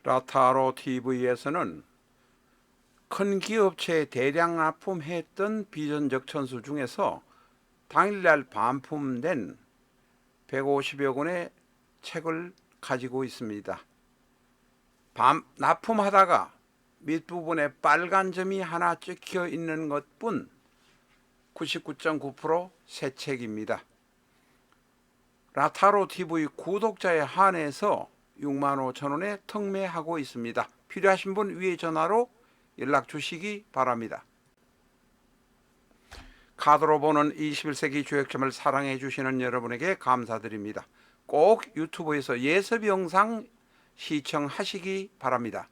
라타로 TV에서는 큰 기업체에 대량 납품했던 비전적 천수 중에서 당일날 반품된 150여 권의 책을 가지고 있습니다. 납품하다가 밑부분에 빨간 점이 하나 찍혀 있는 것뿐 99.9% 새 책입니다. 라타로 TV 구독자에 한해서 65,000원에 특매하고 있습니다. 필요하신 분 위에 전화로 연락 주시기 바랍니다. 카드로 보는 21세기 주역점을 사랑해 주시는 여러분에게 감사드립니다. 꼭 유튜브에서 예습 영상 시청하시기 바랍니다.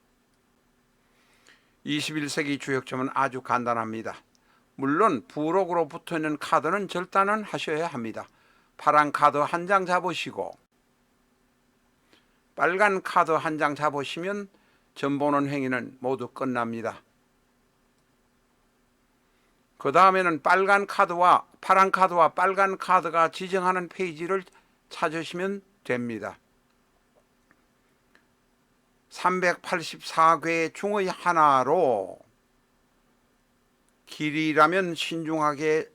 21세기 주역점은 아주 간단합니다. 물론 부록으로 붙어있는 카드는 절단은 하셔야 합니다. 파란 카드 한 장 잡으시고 빨간 카드 한 장 잡으시면 점 보는 행위는 모두 끝납니다. 그 다음에는 파란 카드와 빨간 카드가 지정하는 페이지를 찾으시면 됩니다. 384괴 중의 하나로 길이라면 신중하게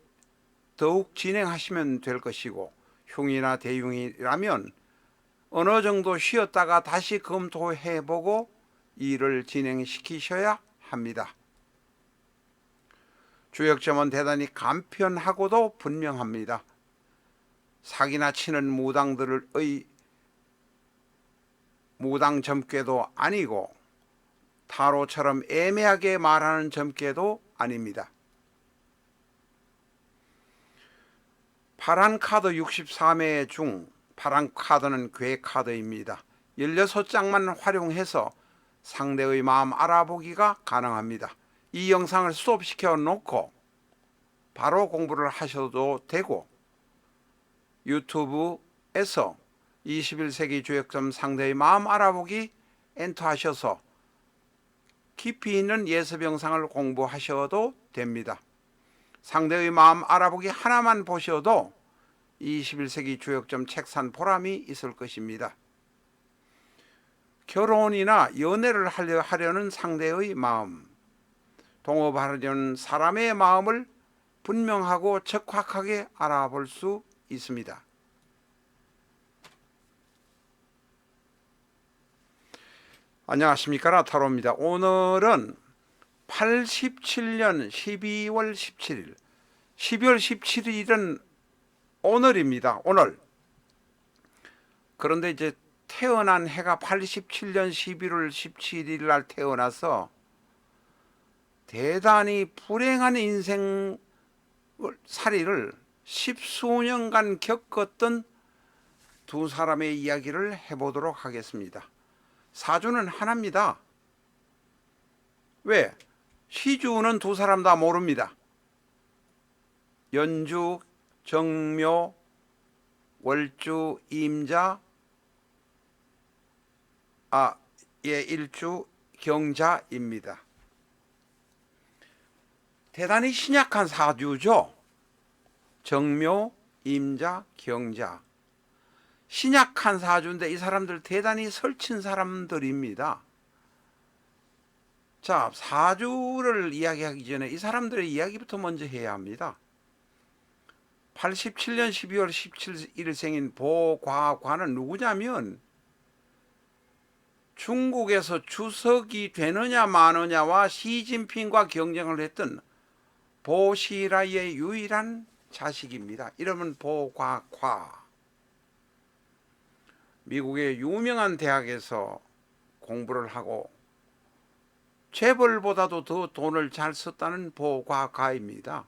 더욱 진행하시면 될 것이고, 흉이나 대흉이라면 어느 정도 쉬었다가 다시 검토해보고 일을 진행시키셔야 합니다. 주역점은 대단히 간편하고도 분명합니다. 사기나 치는 무당들의 무당 점괘도 아니고 타로처럼 애매하게 말하는 점괘도 아닙니다. 파란 카드 63회 중 파란 카드는 괴 카드입니다. 16장만 활용해서 상대의 마음 알아보기가 가능합니다. 이 영상을 스톱시켜 놓고 바로 공부를 하셔도 되고, 유튜브에서 21세기 주역점 상대의 마음 알아보기 엔터하셔서 깊이 있는 예습 영상을 공부하셔도 됩니다. 상대의 마음 알아보기 하나만 보셔도 21세기 주역점 책 산 보람이 있을 것입니다. 결혼이나 연애를 하려는 상대의 마음, 동업하려는 사람의 마음을 분명하고 적확하게 알아볼 수 있습니다. 안녕하십니까, 라타로입니다. 오늘은 87년 12월 17일 12월 17일은 오늘입니다. 오늘. 그런데 이제 태어난 해가 87년 11월 17일 날 태어나서 대단히 불행한 인생 살이를 10수년간 겪었던 두 사람의 이야기를 해보도록 하겠습니다. 사주는 하나입니다. 왜? 시주는 두 사람 다 모릅니다. 연주, 정묘, 월주, 임자, 일주, 경자입니다. 대단히 신약한 사주죠. 정묘, 임자, 경자. 신약한 사주인데 이 사람들 대단히 설친 사람들입니다. 자, 사주를 이야기하기 전에 이 사람들의 이야기부터 먼저 해야 합니다. 87년 12월 17일 생인 보과관은 누구냐면 중국에서 주석이 되느냐 마느냐와 시진핑과 경쟁을 했던 보시라이의 유일한 자식입니다. 이름은 보과과. 미국의 유명한 대학에서 공부를 하고 재벌보다도 더 돈을 잘 썼다는 보과과입니다.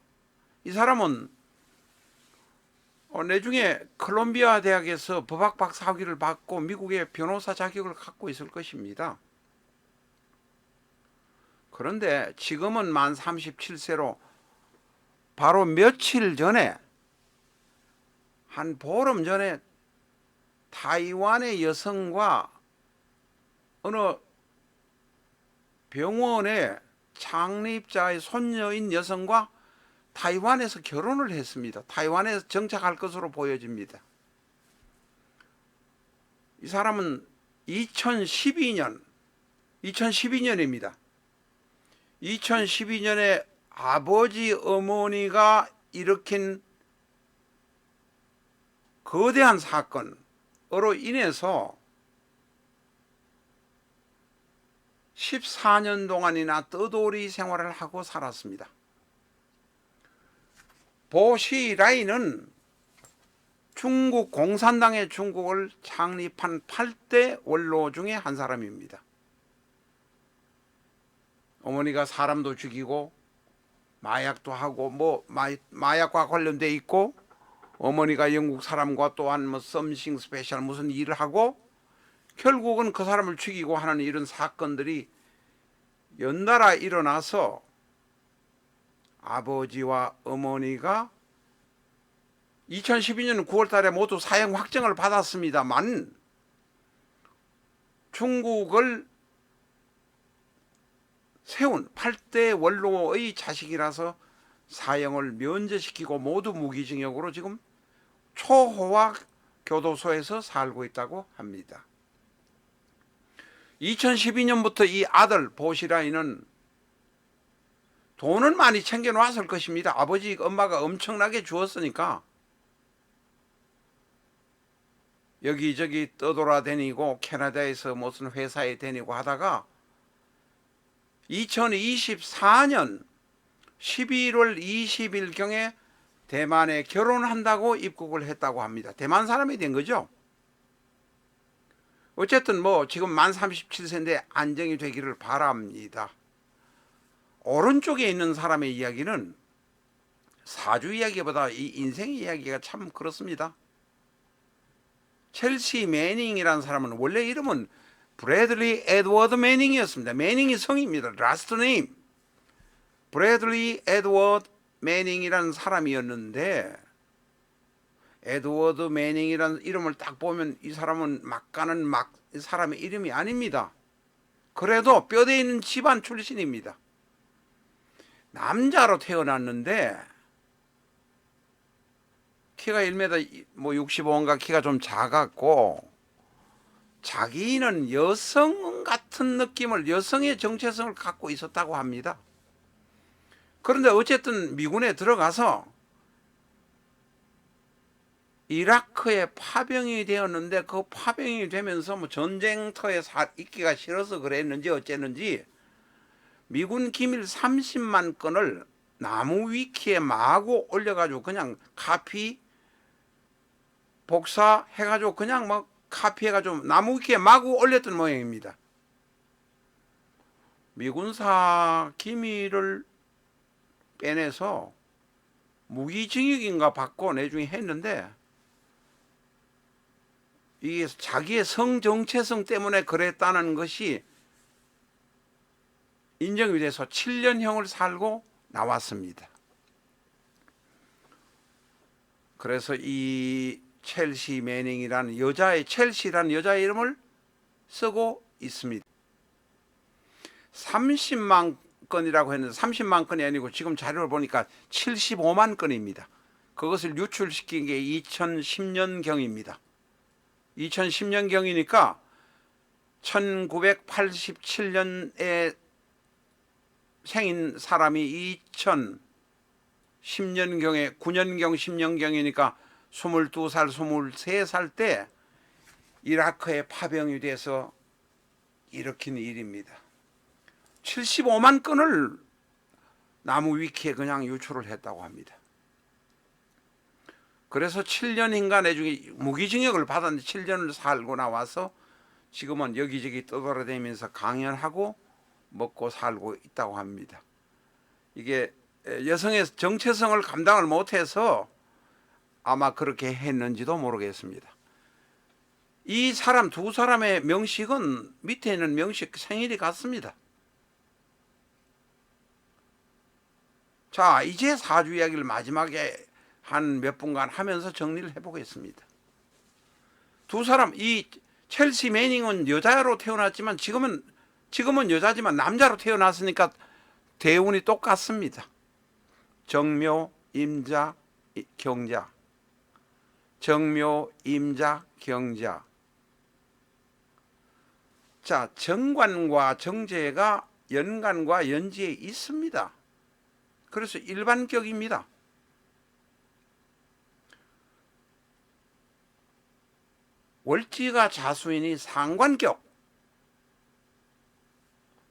이 사람은 내중에 콜롬비아 대학에서 법학 박사학위를 받고 미국의 변호사 자격을 갖고 있을 것입니다. 그런데 지금은 만 37세로 바로 며칠 전에, 한 보름 전에 타이완의 여성과 어느 병원의 창립자의 손녀인 여성과 타이완에서 결혼을 했습니다. 타이완에서 정착할 것으로 보여집니다. 이 사람은 2012년 2012년입니다. 2012년에 아버지 어머니가 일으킨 거대한 사건으로 인해서 14년 동안이나 떠돌이 생활을 하고 살았습니다. 보시라이는 중국 공산당의 중국을 창립한 8대 원로 중에 한 사람입니다. 어머니가 사람도 죽이고 마약도 하고 마약과 관련돼 있고, 어머니가 영국 사람과 또한 썸씽 스페셜 무슨 일을 하고 결국은 그 사람을 죽이고 하는 이런 사건들이 연달아 일어나서 아버지와 어머니가 2012년 9월 달에 모두 사형 확정을 받았습니다만, 중국을 세운 8대 원로의 자식이라서 사형을 면제시키고 모두 무기징역으로 지금 초호화 교도소에서 살고 있다고 합니다. 2012년부터 이 아들 보시라이는 돈은 많이 챙겨놨을 것입니다. 아버지 엄마가 엄청나게 주었으니까 여기저기 떠돌아다니고 캐나다에서 무슨 회사에 다니고 하다가 2024년 11월 20일경에 대만에 결혼한다고 입국을 했다고 합니다. 대만 사람이 된 거죠. 어쨌든 지금 만 37세인데 안정이 되기를 바랍니다. 오른쪽에 있는 사람의 이야기는 사주 이야기보다 이 인생 이야기가 참 그렇습니다. 첼시 매닝이라는 사람은 원래 이름은 브래들리 에드워드 매닝이었습니다. 매닝이 성입니다. 라스트 네임. 브래들리 에드워드 매닝이라는 사람이었는데, 에드워드 매닝이라는 이름을 딱 보면 이 사람은 막가는 사람의 이름이 아닙니다. 그래도 뼈대 있는 집안 출신입니다. 남자로 태어났는데 키가 1m 65인가 키가 좀 작았고, 자기는 여성 같은 느낌을, 여성의 정체성을 갖고 있었다고 합니다. 그런데 어쨌든 미군에 들어가서 이라크에 파병이 되었는데, 그 파병이 되면서 전쟁터에 있기가 싫어서 그랬는지 어쨌는지 미군 기밀 30만 건을 나무 위키에 마구 올려가지고 그냥 카피 복사해가지고 그냥 카피해가지고 나무 위키에 마구 올렸던 모양입니다. 미군사 기밀을 빼내서 무기징역인가 받고 나중에 했는데, 이게 자기의 성정체성 때문에 그랬다는 것이 인정이 돼서 7년형을 살고 나왔습니다. 그래서 이 첼시 매닝이라는 첼시라는 여자의 이름을 쓰고 있습니다. 30만 건이라고 했는데 30만 건이 아니고 지금 자료를 보니까 75만 건입니다. 그것을 유출시킨 게 2010년경입니다. 2010년경이니까 1987년에 생인 사람이 2010년경에 9년경 10년경이니까 22살 23살 때 이라크에 파병이 돼서 일으킨 일입니다. 75만 건을 나무 위키에 그냥 유출을 했다고 합니다. 그래서 7년인가 나중에 무기징역을 받았는데 7년을 살고 나와서 지금은 여기저기 떠돌아다니면서 강연하고 먹고 살고 있다고 합니다. 이게 여성의 정체성을 감당을 못해서 아마 그렇게 했는지도 모르겠습니다. 이 사람 두 사람의 명식은 밑에 있는 명식 생일이 같습니다. 자, 이제 사주 이야기를 마지막에 한 몇 분간 하면서 정리를 해보겠습니다. 두 사람, 이 첼시 매닝은 여자로 태어났지만 지금은 여자지만 남자로 태어났으니까 대운이 똑같습니다. 정묘, 임자, 경자. 정묘, 임자, 경자. 자, 정관과 정제가 연간과 연지에 있습니다. 그래서 일반격입니다. 월지가 자수인이 상관격,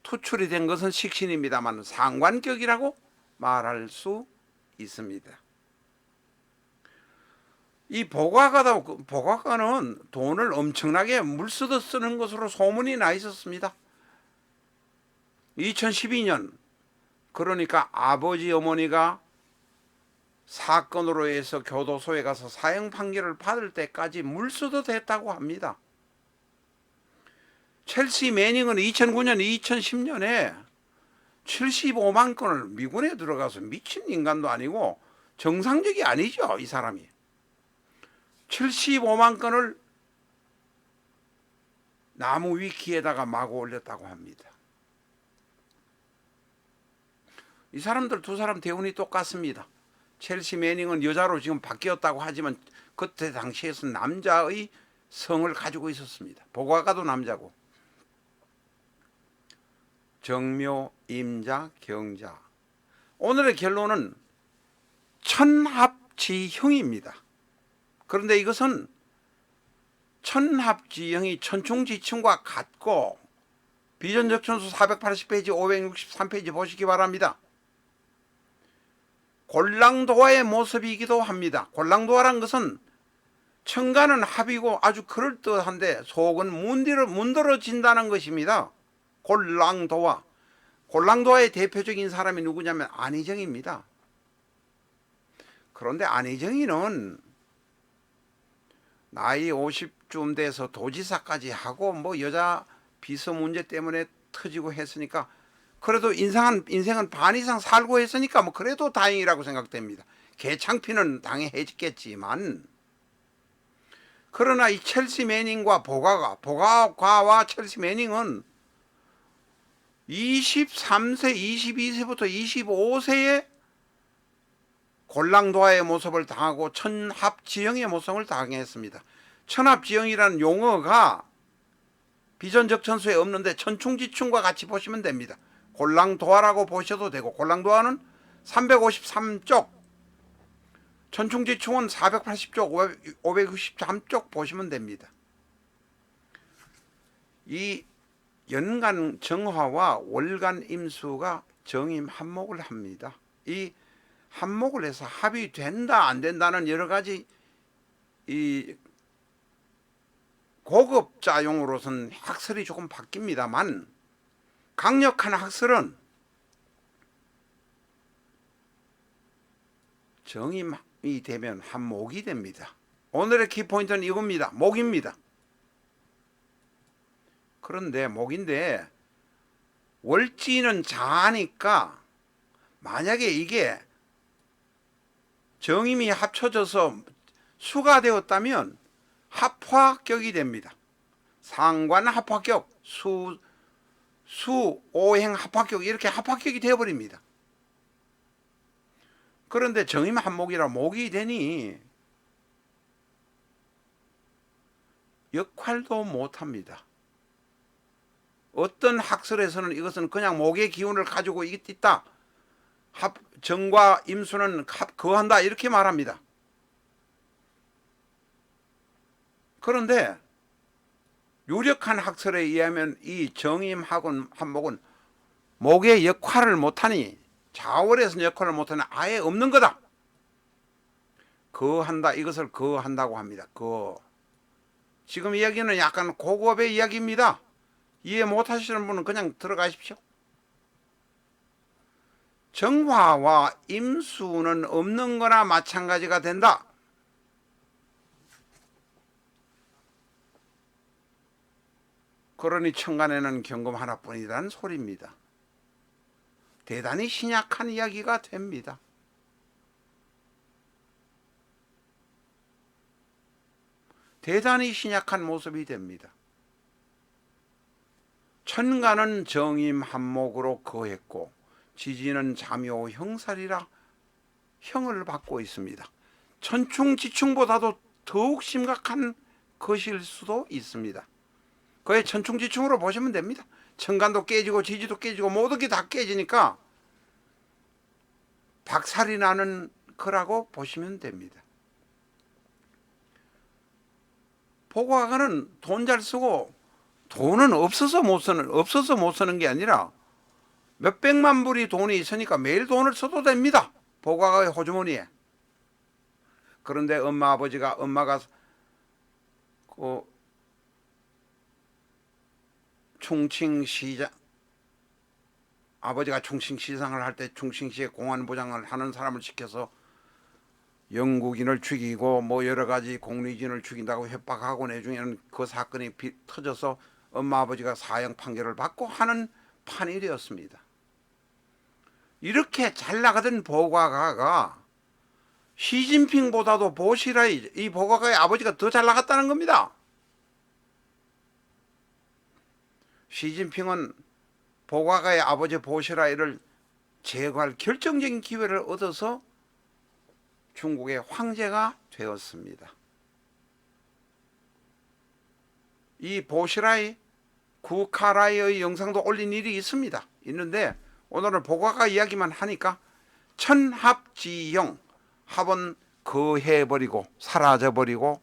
투출이 된 것은 식신입니다만 상관격이라고 말할 수 있습니다. 이 보과가는 돈을 엄청나게 물쓰듯 쓰는 것으로 소문이 나 있었습니다. 2012년, 그러니까 아버지 어머니가 사건으로 해서 교도소에 가서 사형 판결을 받을 때까지 물쓰듯 했다고 합니다. 첼시 매닝은 2009년, 2010년에 75만 건을 미군에 들어가서 미친 인간도 아니고 정상적이 아니죠, 이 사람이. 75만 건을 나무 위키에다가 마구 올렸다고 합니다. 이 사람들 두 사람 대운이 똑같습니다. 첼시 매닝은 여자로 지금 바뀌었다고 하지만 그때 당시에서는 남자의 성을 가지고 있었습니다. 보과가도 남자고. 정묘, 임자, 경자. 오늘의 결론은 천합지형입니다. 그런데 이것은 천합지형이 천충지충과 같고 비전적천수 480페이지 563페이지 보시기 바랍니다. 골랑도화의 모습이기도 합니다. 골랑도화란 것은 천간은 합이고 아주 그럴듯한데 속은 문드러진다는 것입니다. 골랑도화. 골랑도화의 대표적인 사람이 누구냐면 안희정입니다. 그런데 안희정이는 나이 50쯤 돼서 도지사까지 하고 뭐 여자 비서 문제 때문에 터지고 했으니까 그래도 인생은 반 이상 살고 했으니까 뭐 그래도 다행이라고 생각됩니다. 개창피는 당해했겠지만, 그러나 이 첼시 매닝과 보과가와 첼시 매닝은 23세, 22세부터 25세에 골랑도화의 모습을 당하고 천합지형의 모습을 당했습니다. 천합지형이라는 용어가 비전적천수에 없는데 천충지충과 같이 보시면 됩니다. 골랑도화라고 보셔도 되고, 골랑도화는 353쪽, 천충지충은 480쪽, 593쪽 보시면 됩니다. 이 연간 정화와 월간 임수가 정임 합목을 합니다. 이 합목을 해서 합이 된다 안 된다는 여러 가지 이 고급자용으로서는 학설이 조금 바뀝니다만, 강력한 학설은 정임이 되면 합목이 됩니다. 오늘의 키포인트는 이겁니다. 목입니다. 그런데 목인데 월지는 자니까 만약에 이게 정임이 합쳐져서 수가 되었다면 합화격이 됩니다. 상관 합화격, 오행 합화격, 이렇게 합화격이 되어버립니다. 그런데 정임 한목이라 목이 되니 역할도 못합니다. 어떤 학설에서는 이것은 그냥 목의 기운을 가지고 있다, 정과 임수는 거한다, 이렇게 말합니다. 그런데 유력한 학설에 의하면 이 정임 한목은 목의 역할을 못하니, 자월에서는 역할을 못하니 아예 없는 거다. 거한다, 이것을 거한다고 합니다. 지금 이야기는 약간 고급의 이야기입니다. 이해 못하시는 분은 그냥 들어가십시오. 정화와 임수는 없는 거나 마찬가지가 된다. 그러니 천간에는 경금 하나뿐이라는 소리입니다. 대단히 신약한 이야기가 됩니다. 대단히 신약한 모습이 됩니다. 천간은 정임 한목으로 거했고 지지는 잠요 형살이라 형을 받고 있습니다. 천충지충보다도 더욱 심각한 것일 수도 있습니다. 거의 천충지충으로 보시면 됩니다. 천간도 깨지고 지지도 깨지고 모든 게 다 깨지니까 박살이 나는 거라고 보시면 됩니다. 보고학은 돈 잘 쓰고, 돈은 없어서 못 쓰는 게 아니라 몇백만 불이 돈이 있으니까 매일 돈을 써도 됩니다. 보고학의 호주머니에. 그런데 엄마가 그 충칭시장, 아버지가 충칭시장을 할 때 충칭시에 공안부장을 하는 사람을 시켜서 영국인을 죽이고 뭐 여러 가지 공리진을 죽인다고 협박하고 내중에는 그 사건이 터져서 엄마 아버지가 사형 판결을 받고 하는 판이 되었습니다. 이렇게 잘 나가던 보과가가 시진핑보다도 보시라이, 이 보과가의 아버지가 더 잘 나갔다는 겁니다. 시진핑은 보과가의 아버지 보시라이를 제거할 결정적인 기회를 얻어서 중국의 황제가 되었습니다. 이 보시라이 구카라이의 영상도 올린 일이 있는데 오늘은 보과가 이야기만 하니까 천합지형, 합은 거해버리고 사라져버리고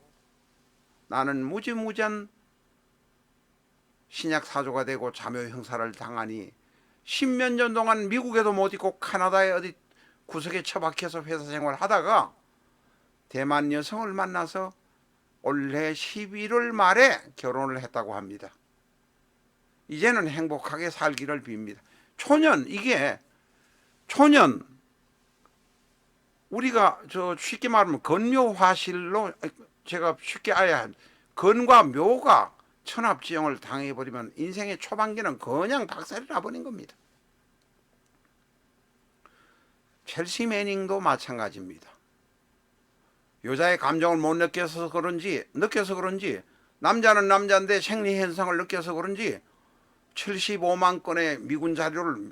나는 무지무지한 신약사조가 되고 자묘 형사를 당하니 10몇 년 동안 미국에도 못 있고 카나다에 어디 구석에 처박혀서 회사 생활을 하다가 대만 여성을 만나서 올해 11월 말에 결혼을 했다고 합니다. 이제는 행복하게 살기를 빕니다. 초년, 우리가 쉽게 말하면 건묘화실로, 제가 쉽게 건과 묘가 천합지형을 당해버리면 인생의 초반기는 그냥 박살이 나버린 겁니다. 첼시 매닝도 마찬가지입니다. 여자의 감정을 못 느껴서 그런지 남자는 남자인데 생리 현상을 느껴서 그런지 75만 건의 미군 자료를,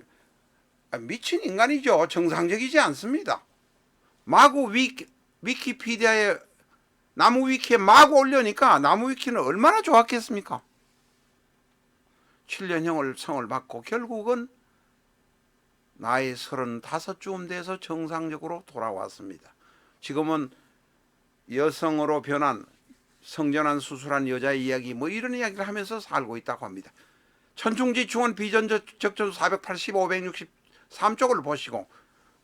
미친 인간이죠. 정상적이지 않습니다. 마구 위키피디아에 나무 위키에 마구 올려니까 나무 위키는 얼마나 좋았겠습니까? 7년형을 성을 받고 결국은 나이 35쯤 돼서 정상적으로 돌아왔습니다. 지금은 여성으로 변한 성전환 수술한 여자의 이야기 뭐 이런 이야기를 하면서 살고 있다고 합니다. 천충지충은 비전적천수 480, 563쪽을 보시고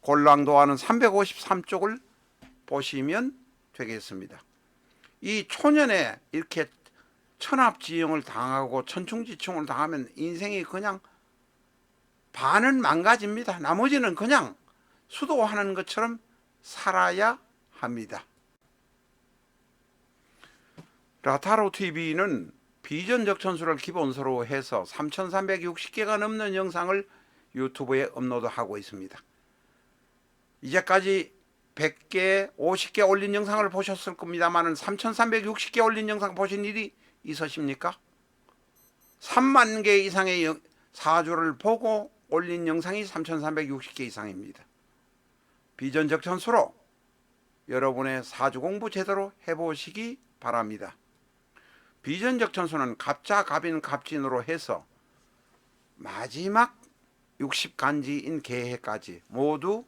골랑도하는 353쪽을 보시면 되겠습니다. 이 초년에 이렇게 천합지형을 당하고 천충지충을 당하면 인생이 그냥 반은 망가집니다. 나머지는 그냥 수도하는 것처럼 살아야 합니다. 라타로TV는 비전적 천수를 기본서로 해서 3,360개가 넘는 영상을 유튜브에 업로드하고 있습니다. 이제까지 100개, 50개 올린 영상을 보셨을 겁니다만 3,360개 올린 영상 보신 일이 있으십니까? 3만 개 이상의 사주를 보고 올린 영상이 3,360개 이상입니다. 비전적 천수로 여러분의 사주 공부 제대로 해보시기 바랍니다. 비전적 천수는 갑자, 갑인, 갑진으로 해서 마지막 60간지인 개해까지 모두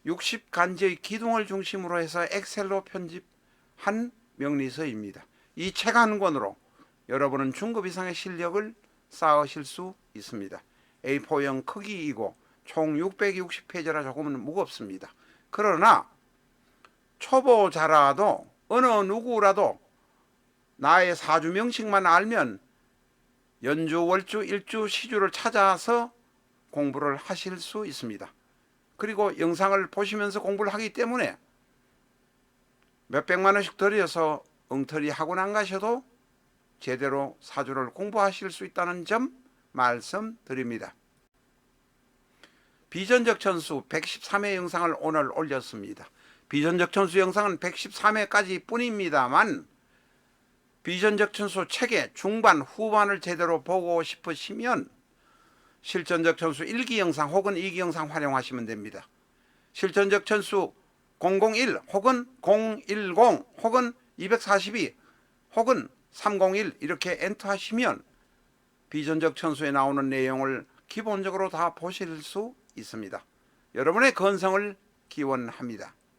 60간지의 기둥을 중심으로 해서 엑셀로 편집한 명리서입니다. 이 책 한 권으로 여러분은 중급 이상의 실력을 쌓으실 수 있습니다. A4형 크기이고 총 660페이지라 조금은 무겁습니다. 그러나 초보자라도 어느 누구라도 나의 사주 명식만 알면 연주, 월주, 일주, 시주를 찾아서 공부를 하실 수 있습니다. 그리고 영상을 보시면서 공부를 하기 때문에 몇백만 원씩 들여서 엉터리 학원 안 가셔도 제대로 사주를 공부하실 수 있다는 점 말씀드립니다. 비전적 천수 113회 영상을 오늘 올렸습니다. 비전적 천수 영상은 113회까지 뿐입니다만 비전적 천수 책의 중반, 후반을 제대로 보고 싶으시면 실전적 천수 1기 영상 혹은 2기 영상 활용하시면 됩니다. 실전적 천수 001 혹은 010 혹은 242 혹은 301 이렇게 엔터하시면 비전적 천수에 나오는 내용을 기본적으로 다 보실 수 있습니다. 여러분의 건성을 기원합니다.